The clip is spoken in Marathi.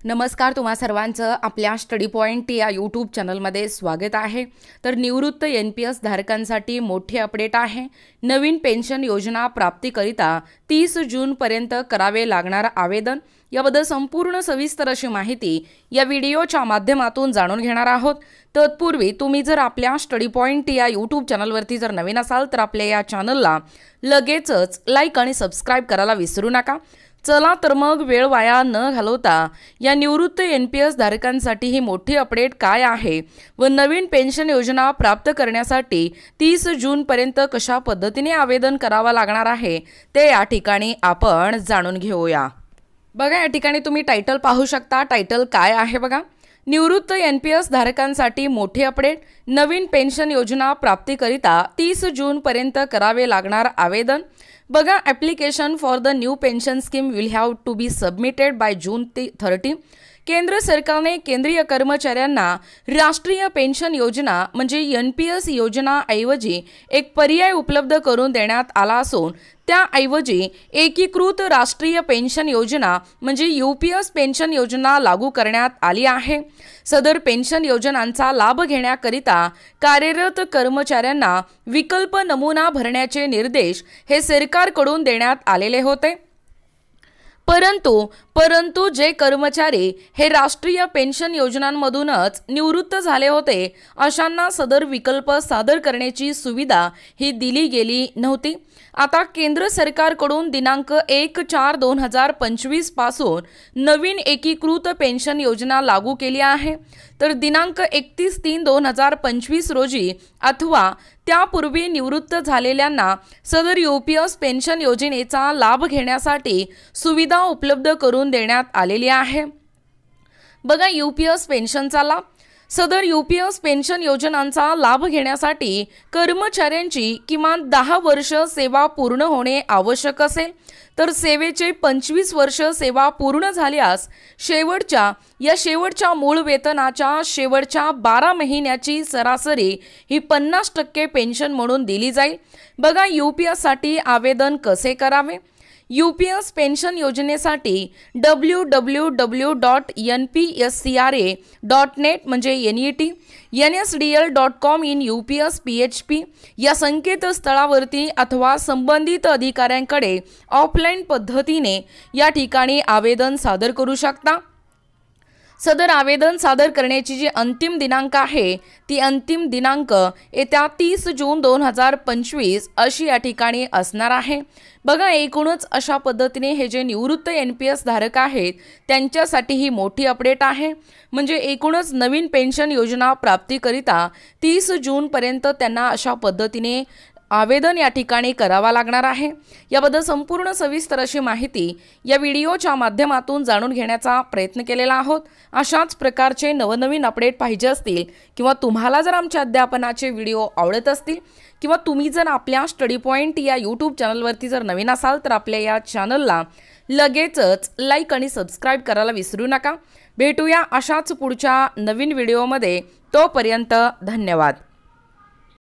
नमस्कार, तुम्हा सर्वांचं आपल्या स्टडी पॉइंट या यूट्यूब चॅनलमध्ये स्वागत आहे। तर निवृत्त NPS धारकांसाठी मोठी अपडेट आहे। नवीन पेन्शन योजना प्राप्तीकरिता 30 जूनपर्यंत करावे लागणारे आवेदन याबद्दल संपूर्ण सविस्तर अशी माहिती या व्हिडिओच्या माध्यमातून जाणून घेणार आहोत। तत्पूर्वी तुम्ही जर आपल्या स्टडी पॉइंट या यूट्यूब चॅनलवरती जर नवीन असाल तर आपल्या या चॅनलला लगेचच लाईक आणि सबस्क्राइब करायला विसरू नका। चला तर मग वेळ वाया न घालवता या निवृत्त NPS धारकांसाठी ही मोठी अपडेट काय आहे व नवीन पेन्शन योजना प्राप्त करण्यासाठी 30 जून पर्यंत कशा पद्धतीने आवेदन करावा लागणार आहे ते या ठिकाणी आपण जाणून घेऊया। बघा, या ठिकाणी तुम्ही टायटल पाहू शकता। टायटल काय आहे बघा, निवृत्त NPS धारकांसाठी मोठी अपडेट, नवीन पेन्शन योजना प्राप्तीकरिता 30 जून पर्यंत करावे लागणार आवेदन। बघा, application for the new pension scheme will have to be submitted by June 30। केंद्र सरकारने केंद्रीय कर्मचाऱ्यांना राष्ट्रीय पेन्शन योजना म्हणजे NPS योजना ऐवजी एक पर्याय उपलब्ध करून देण्यात आला असून त्याऐवजी एकीकृत राष्ट्रीय पेन्शन योजना म्हणजे UPS पेन्शन योजना लागू करण्यात आली आहे। सदर पेन्शन योजनांचा लाभ घेण्याकरिता कार्यरत कर्मचाऱ्यांना विकल्प नमुना भरण्याचे निर्देश हे सरकारकडून देण्यात आलेले होते। परंतु जे कर्मचारी हे राष्ट्रीय पेन्शन योजनांमधूनच निवृत्त झाले होते अशांना सदर विकल्प सादर करण्याची सुविधा ही दिली गेली नव्हती। आता केंद्र सरकारकडून दिनांक 1/4/2025 पासून नवीन एकीकृत पेन्शन योजना लागू केली आहे। तर दिनांक 31/3/2025 रोजी अथवा त्यापूर्वी निवृत्त झालेल्यांना सदर UPS पेन्शन योजनेचा लाभ घेण्यासाठी सुविधा उपलब्ध करून देण्यात आलेली आहे। बघा, UPS पेन्शनचा लाभ, सदर UPS पेन्शन योजनांचा लाभ घेण्यासाठी कर्मचाऱ्यांची किमान 10 वर्ष सेवा पूर्ण होणे आवश्यक असेल। तर सेवेचे 25 वर्ष सेवा पूर्ण झाल्यास शेवटच्या मूळ वेतनाच्या शेवटच्या 12 महिन्याची सरासरी ही 50% पेन्शन म्हणून दिली जाईल। बघा, UPS साठी आवेदन कसे करावे? UPS पेन्शन योजनेसाठी www.npscra.net म्हणजे NET, nsdl.com in UPS PHP या संकेतस्थळावरती अथवा संबंधित अधिकाऱ्यांकडे ऑफलाईन पद्धतीने या ठिकाणी आवेदन सादर करू शकता। सदर आवेदन सादर करण्याची जी अंतिम दिनांक आहे ती अंतिम दिनांक येत्या 30 जून 2025 अशी या ठिकाणी असणार आहे। बघा, एकूणच अशा पद्धतीने हे जे निवृत्त NPS धारक आहेत त्यांच्यासाठी ही मोठी अपडेट आहे। म्हणजे एकूणच नवीन पेन्शन योजना प्राप्तीकरिता 30 जून पर्यंत त्यांना अशा पद्धतीने आवेदन या ठिकाणी करावा लागणार आहे। याबद्दल संपूर्ण सविस्तर अशी माहिती या व्हिडिओच्या माध्यमातून जाणून घेण्याचा प्रयत्न केलेला आहोत। अशाच प्रकारचे नवनवीन अपडेट पाहिजे असतील किंवा तुम्हाला जर आमच्या अध्यापनाचे व्हिडिओ आवडत असतील किंवा तुम्ही जर आपल्या स्टडी पॉइंट या यूट्यूब चॅनलवरती जर नवीन असाल तर आपल्या या चॅनलला लगेचच लाईक आणि सबस्क्राइब करायला विसरू नका। भेटूया अशाच पुढच्या नवीन व्हिडिओमध्ये, तोपर्यंत धन्यवाद।